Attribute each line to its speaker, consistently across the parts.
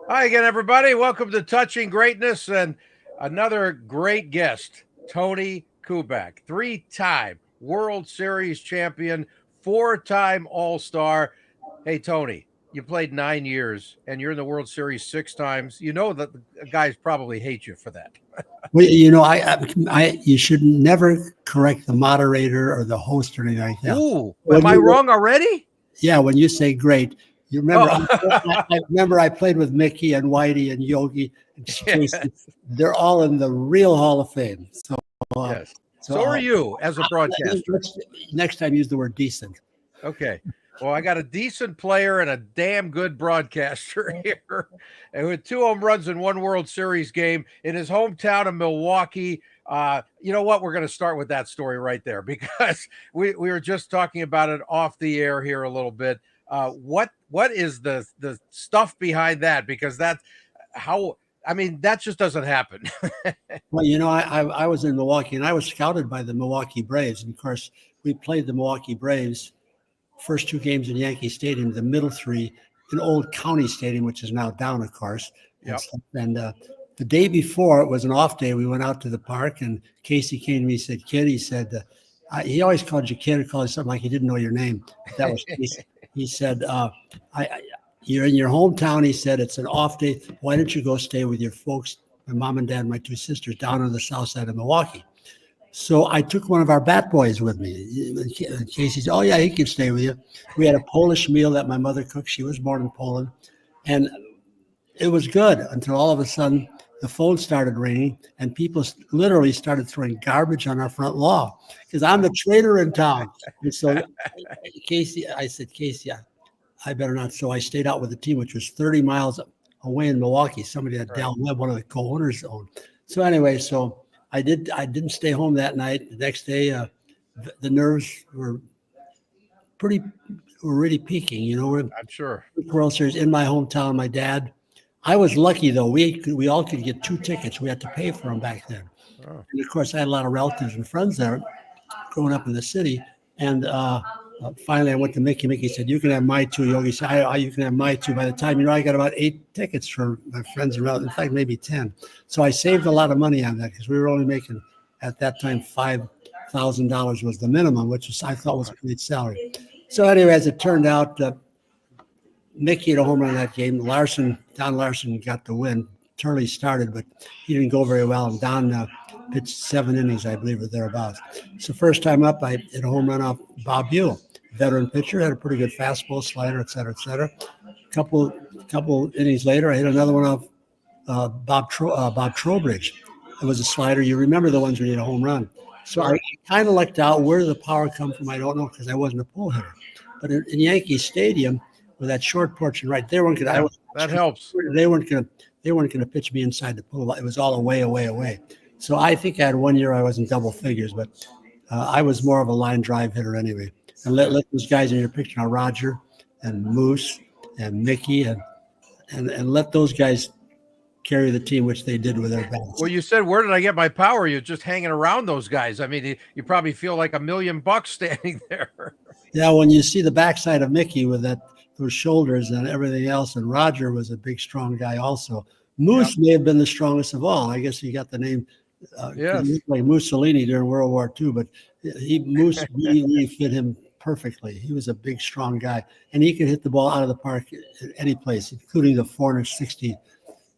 Speaker 1: Hi again, everybody. Welcome to Touching Greatness and another great guest, Tony Kubek, three-time World Series champion, four-time All-Star. Hey, Tony, you played 9 years and you're in the World Series 6 times. You know that the guys probably hate you for that.
Speaker 2: Well, you should never correct the moderator or the host or anything like that.
Speaker 1: Ooh, am I wrong already?
Speaker 2: Yeah, when you say great, you remember.
Speaker 1: Oh.
Speaker 2: I remember I played with Mickey and Whitey and Yogi and Casey. Yes. They're all in the real Hall of Fame.
Speaker 1: Yes. So are you as a broadcaster.
Speaker 2: Next time, use the word decent.
Speaker 1: Okay. Well, I got a decent player and a damn good broadcaster here. And with 2 home runs in 1 World Series game in his hometown of Milwaukee. You know what? We're going to start with that story right there because we were just talking about it off the air here a little bit. What is the stuff behind that? Because that just doesn't happen.
Speaker 2: Well, I was in Milwaukee and I was scouted by the Milwaukee Braves. And of course, we played the Milwaukee Braves first 2 games in Yankee Stadium, the middle 3 in Old County Stadium, which is now down, of course.
Speaker 1: Yep.
Speaker 2: And the day before, it was an off day. We went out to the park, and Casey came to me and said, "Kid," he said, he always called you kid or called you something like he didn't know your name. That was Casey. He said, "You're in your hometown." He said, "It's an off day. Why don't you go stay with your folks, my mom and dad, and my 2 sisters down on the south side of Milwaukee?" So I took one of our bat boys with me. And Casey said, "Oh, yeah, he can stay with you." We had a Polish meal that my mother cooked. She was born in Poland. And it was good until all of a sudden the phone started ringing and people literally started throwing garbage on our front lawn because I'm the trader in town. And so I said, "Casey, I better not." So I stayed out with the team, which was 30 miles away in Milwaukee. Somebody that Dal Webb, one of the co-owners, owned. So anyway, I didn't stay home that night. The next day, the nerves were really peaking.
Speaker 1: I'm sure.
Speaker 2: World Series in my hometown. My dad. I was lucky though. We all could get 2 tickets. We had to pay for them back then. Oh. And of course, I had a lot of relatives and friends there, growing up in the city. And finally, I went to Mickey. Mickey said, "You can have my 2." Yogi said, "You can have my 2." By the time, I got about 8 tickets for my friends and relatives. In fact, maybe 10. So I saved a lot of money on that because we were only making at that time $5,000 was the minimum, which I thought was a great salary. So anyway, as it turned out, Mickey had a home run that game. Don Larson got the win. Turley started, but he didn't go very well. And Don pitched 7 innings, I believe, or thereabouts. So first time up, I hit a home run off Bob Buell, veteran pitcher, had a pretty good fastball, slider, et cetera, et cetera. Couple innings later, I hit another one off Bob Trowbridge. It was a slider. You remember the ones when you hit a home run. So I kind of lucked out. Where did the power come from? I don't know because I wasn't a pull hitter. But in Yankee Stadium, with that short porch and right, they weren't going to.
Speaker 1: That helps.
Speaker 2: They weren't going to pitch me inside the pull. It was all away. So I think I had 1 year I was in double figures, but I was more of a line drive hitter anyway. And let those guys in your picture now, Roger and Moose and Mickey, and let those guys carry the team, which they did with their bats.
Speaker 1: Well, you said, "Where did I get my power?" You're just hanging around those guys. I mean, you probably feel like $1 million standing there.
Speaker 2: Yeah, when you see the backside of Mickey with those shoulders and everything else, and Roger was a big, strong guy also. Moose may have been the strongest of all. I guess he got the name. He like Mussolini during World War II, but Moose really fit him perfectly. He was a big, strong guy, and he could hit the ball out of the park at any place, including the 460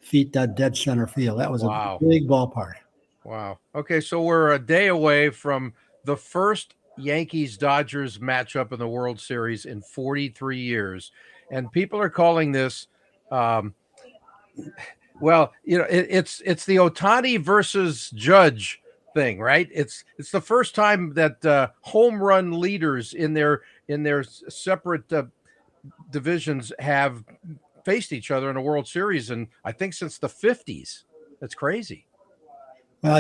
Speaker 2: feet dead center field. That was a big ballpark.
Speaker 1: Wow. Okay, so we're a day away from the first Yankees-Dodgers matchup in the World Series in 43 years, and people are calling this. Well, it's the Ohtani versus Judge thing, right? It's the first time that home run leaders in their separate divisions have faced each other in a World Series, and I think since the 50s. That's crazy.
Speaker 2: Well,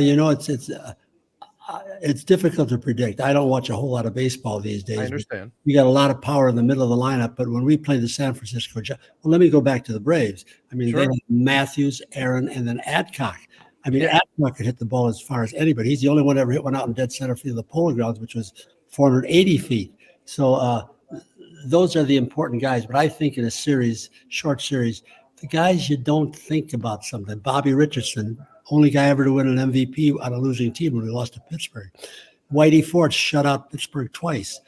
Speaker 2: it's difficult to predict. I don't watch a whole lot of baseball these days.
Speaker 1: I understand.
Speaker 2: You got a lot of power in the middle of the lineup, but when we played the San Francisco, let me go back to the Braves. I mean, they had Matthews, Aaron, and then Adcock. I mean, Adcock could hit the ball as far as anybody. He's the only one ever hit one out in dead center field of the Polo Grounds, which was 480 feet. So those are the important guys. But I think in a series, short series, the guys you don't think about something. Bobby Richardson, only guy ever to win an MVP on a losing team when we lost to Pittsburgh. Whitey Ford shut out Pittsburgh twice.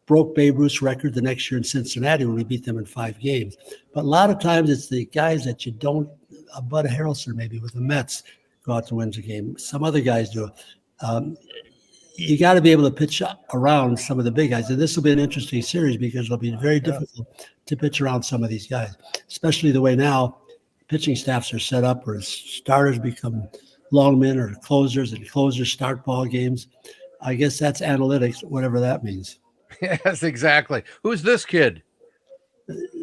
Speaker 2: Broke Babe Ruth's record the next year in Cincinnati when we beat them in 5 games. But a lot of times it's the guys that you don't, Bud Harrelson maybe with the Mets, go out to win the game. Some other guys do. You got to be able to pitch around some of the big guys. And this will be an interesting series because it'll be very difficult to pitch around some of these guys, especially the way now pitching staffs are set up where starters become longmen or closers and closers start ball games. I guess that's analytics, whatever that means.
Speaker 1: Yes, exactly. Who's this kid?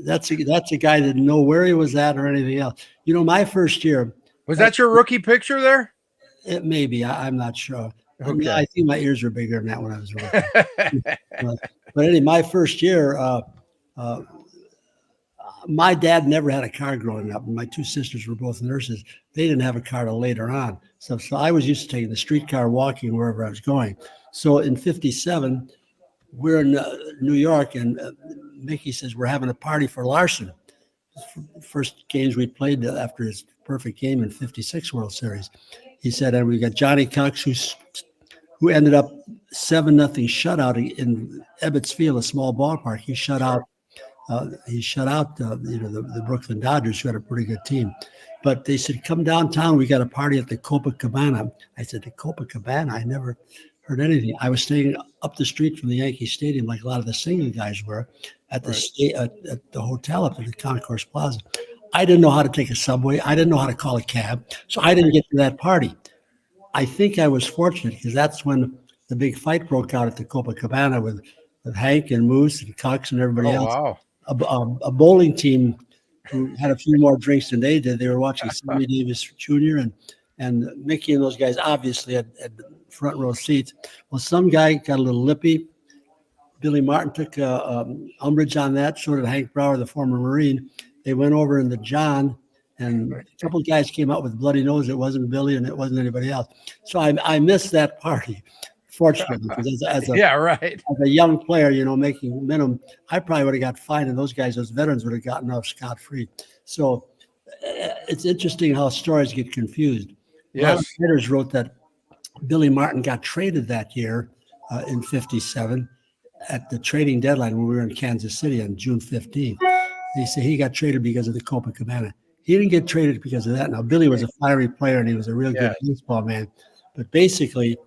Speaker 2: That's a guy that didn't know where he was at or anything else. You know, my first year.
Speaker 1: Was that your rookie picture there?
Speaker 2: It may be. I'm not sure.
Speaker 1: Okay.
Speaker 2: I think my ears were bigger than that when I was rookie. But anyway, my first year, my dad never had a car growing up. My 2 sisters were both nurses. They didn't have a car till later on. So I was used to taking the streetcar, walking wherever I was going. So in 57, we're in New York, and Mickey says, we're having a party for Larson. First games we played after his perfect game in 56 World Series. He said, and we got Johnny Cox, who ended up 7-0 shutout in Ebbets Field, a small ballpark. He shut out the Brooklyn Dodgers, who had a pretty good team. But they said, come downtown. We got a party at the Copacabana. I said, the Copacabana? I never heard anything. I was staying up the street from the Yankee Stadium, like a lot of the singing guys were, at the at the hotel up at the Concourse Plaza. I didn't know how to take a subway. I didn't know how to call a cab. So I didn't get to that party. I think I was fortunate because that's when the big fight broke out at the Copacabana with Hank and Moose and Cox and everybody else.
Speaker 1: Wow.
Speaker 2: A bowling team who had a few more drinks than they did. They were watching Sammy Davis Jr. and Mickey and those guys obviously had front row seats. Well, some guy got a little lippy. Billy Martin took umbrage on that. So did Hank Brower, the former Marine. They went over in the John, and a couple of guys came out with bloody nose. It wasn't Billy and it wasn't anybody else. So I missed that party, fortunately, because as a young player, you know, making minimum, I probably would have got fined, and those guys, those veterans, would have gotten off scot-free. So it's interesting how stories get confused.
Speaker 1: Yes.
Speaker 2: A lot of writers wrote that Billy Martin got traded that year in 57 at the trading deadline when we were in Kansas City on June 15th. They say he got traded because of the Copacabana. He didn't get traded because of that. Now, Billy was a fiery player, and he was a real good baseball man. But basically,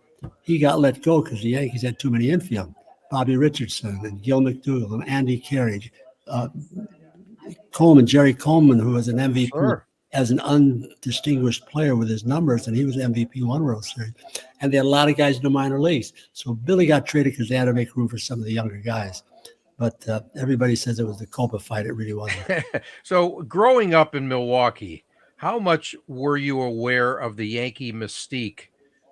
Speaker 2: he got let go because the Yankees had too many infield. Bobby Richardson and Gil McDougall and Andy Carriage. Jerry Coleman, who was an MVP as an undistinguished player with his numbers, and he was MVP one World Series. And they had a lot of guys in the minor leagues. So Billy got traded because they had to make room for some of the younger guys. But everybody says it was the Copa fight. It really wasn't.
Speaker 1: So growing up in Milwaukee, how much were you aware of the Yankee mystique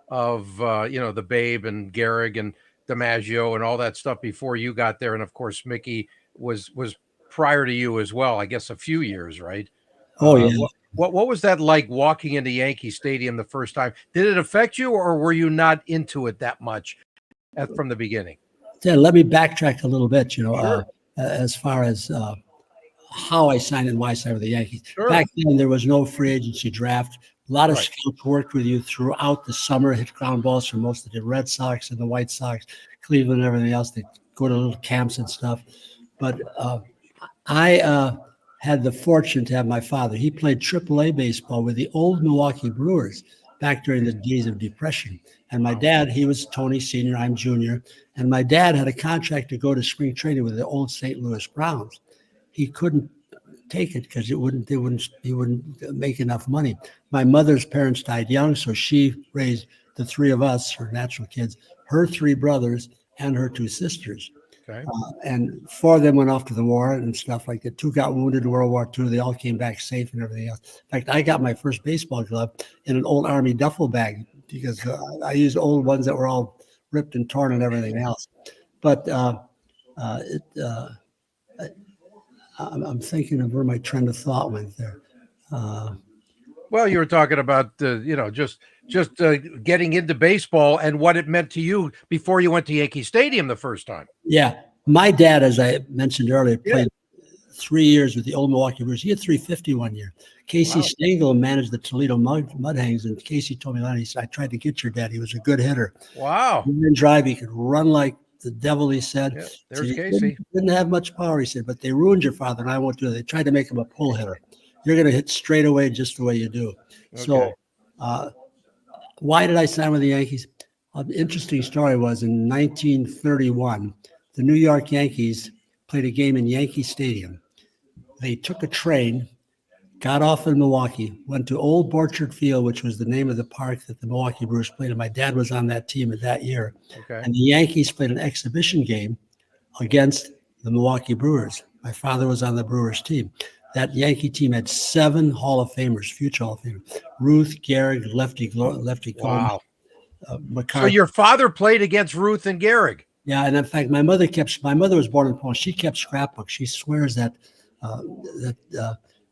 Speaker 1: of, the Babe and Gehrig and DiMaggio and all that stuff before you got there? And, of course, Mickey was prior to you as well, I guess a few years, right?
Speaker 2: Oh, yeah.
Speaker 1: What was that like walking into Yankee Stadium the first time? Did it affect you, or were you not into it that much from the beginning?
Speaker 2: Yeah, let me backtrack a little bit, as far as how I signed and why I signed with the Yankees.
Speaker 1: Sure.
Speaker 2: Back then, there was no free agency draft. A lot of scouts worked with you throughout the summer, hit ground balls for most of the Red Sox and the White Sox, Cleveland and everything else. They go to little camps and stuff. But I had the fortune to have my father. He played AAA baseball with the old Milwaukee Brewers back during the days of Depression. And my dad, he was Tony Sr., I'm Junior. And my dad had a contract to go to spring training with the old St. Louis Browns. He couldn't take it because he wouldn't make enough money. My mother's parents died young, so she raised the 3 of us, her natural kids, her 3 brothers, and her 2 sisters.
Speaker 1: Okay.
Speaker 2: And 4 of them went off to the war and stuff like that. 2 got wounded in World War II. They all came back safe and everything else. In fact, I got my first baseball glove in an old Army duffel bag because I used old ones that were all ripped and torn and everything else. But I'm thinking of where my trend of thought went there.
Speaker 1: Well, you were talking about just getting into baseball and what it meant to you before you went to Yankee Stadium the first time.
Speaker 2: Yeah, my dad, as I mentioned earlier, played 3 years with the old Milwaukee Brewers. He had 350 one year. Casey
Speaker 1: Wow.
Speaker 2: Stengel managed the Toledo Mudhangs, and Casey told me that. He said, I tried to get your dad. He was a good hitter.
Speaker 1: Wow.
Speaker 2: He didn't drive. He could run like the devil, he said.
Speaker 1: Yeah,
Speaker 2: He
Speaker 1: there's
Speaker 2: said,
Speaker 1: Casey.
Speaker 2: didn't have much power, he said, but they ruined your father, and I won't do it. They tried to make him a pull hitter. You're going to hit straight away just the way you do.
Speaker 1: Okay.
Speaker 2: So why did I sign with the Yankees? An interesting story was in 1931, the New York Yankees played a game in Yankee Stadium. They took a train, got off in Milwaukee, went to Old Orchard Field, which was the name of the park that the Milwaukee Brewers played, and my dad was on that team that year.
Speaker 1: Okay.
Speaker 2: And the Yankees played an exhibition game against the Milwaukee Brewers. My father was on the Brewers team. That Yankee team had 7 Hall of Famers, future Hall of Famers: Ruth, Gehrig, Lefty Coleman,
Speaker 1: Wow.
Speaker 2: McCarthy.
Speaker 1: So your father played against Ruth and Gehrig.
Speaker 2: Yeah, and in fact, my mother was born in Poland. She kept scrapbooks. She swears that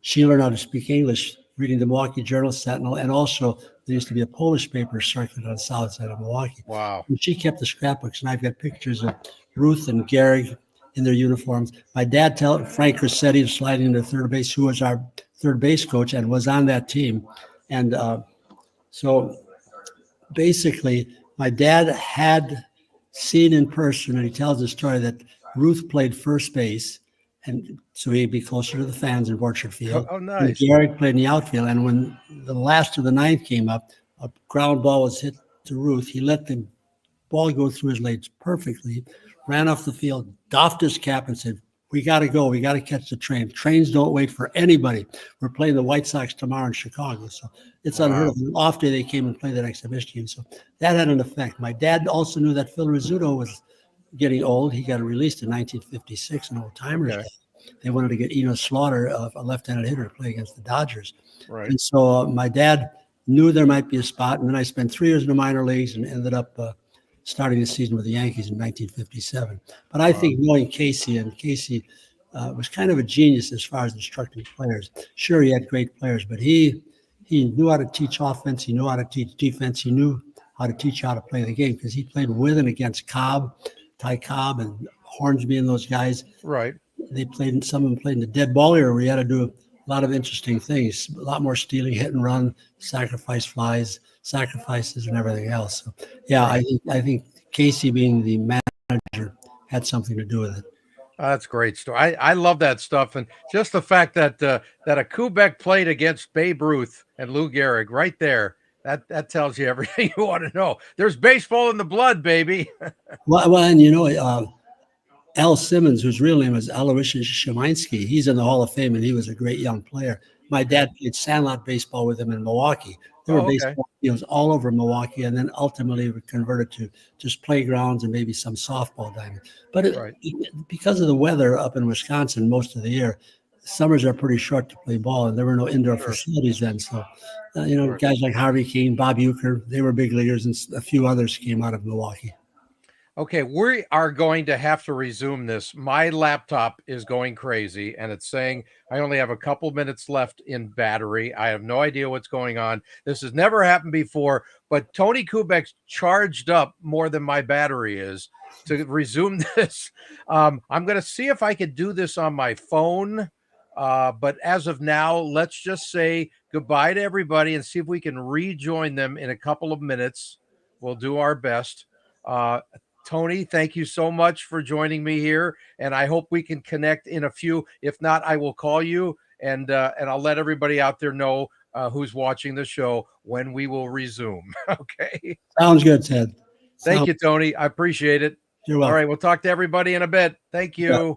Speaker 2: she learned how to speak English reading the Milwaukee Journal Sentinel, and also there used to be a Polish paper circulated on the south side of Milwaukee.
Speaker 1: Wow.
Speaker 2: And she kept the scrapbooks, and I've got pictures of Ruth and Gehrig in their uniforms. My dad, Frank Rossetti, sliding into third base, who was our third base coach and was on that team. And so basically, my dad had seen in person, and he tells the story that Ruth played first base, and so he'd be closer to the fans in Orchard Field.
Speaker 1: Oh, nice.
Speaker 2: And Gehrig played in the outfield, and when the last of the ninth came up, a ground ball was hit to Ruth. He let the ball go through his legs perfectly, ran off the field, doffed his cap, and said, "We got to go. We got to catch the train. Trains don't wait for anybody. We're playing the White Sox tomorrow in Chicago." So it's unheard of. On off day, they came and played that exhibition game. So that had an effect. My dad also knew that Phil Rizzuto was getting old. He got released in 1956, an old-timer's day. They wanted to get Eno Slaughter, a left-handed hitter, to play against the Dodgers.
Speaker 1: Right.
Speaker 2: And so my dad knew there might be a spot. And then I spent 3 years in the minor leagues and ended up starting the season with the Yankees in 1957. But I think knowing Casey, and Casey was kind of a genius as far as instructing players. Sure, he had great players, but he knew how to teach offense. He knew how to teach defense. He knew how to teach you how to play the game, because he played with and against Cobb, Ty Cobb, and Hornsby and those guys.
Speaker 1: Right.
Speaker 2: They played, some of them played in the dead ball era, where you had to do a lot of interesting things, a lot more stealing, hit and run, sacrifice flies, sacrifices, and everything else. So, yeah, I think Casey being the manager had something to do with it.
Speaker 1: That's a great story. I love that stuff, and just the fact that that a Kubek played against Babe Ruth and Lou Gehrig right there. That tells you everything you want to know. There's baseball in the blood, baby.
Speaker 2: Well, and you know, Al Simmons, whose real name is Aloysius Szymański, he's in the Hall of Fame, and he was a great young player. My dad played sandlot baseball with him in Milwaukee. There were baseball fields all over Milwaukee, and then ultimately we converted to just playgrounds and maybe some softball diamonds. But because of the weather up in Wisconsin most of the year, summers are pretty short to play ball, and there were no indoor facilities then. So, guys like Harvey Keene, Bob Uecker, they were big leaguers, and a few others came out of Milwaukee.
Speaker 1: Okay, we are going to have to resume this. My laptop is going crazy, and it's saying I only have a couple minutes left in battery. I have no idea what's going on. This has never happened before, but Tony Kubek's charged up more than my battery is to resume this. I'm going to see if I could do this on my phone, but as of now, let's just say goodbye to everybody and see if we can rejoin them in a couple of minutes. We'll do our best. Tony, thank you so much for joining me here, and I hope we can connect in a few. If not, I will call you, and I'll let everybody out there know who's watching the show when we will resume. Okay.
Speaker 2: Sounds good, Ted.
Speaker 1: Thank you, Tony. I appreciate it.
Speaker 2: You're welcome.
Speaker 1: All right, we'll talk to everybody in a bit. Thank you.
Speaker 2: Yeah.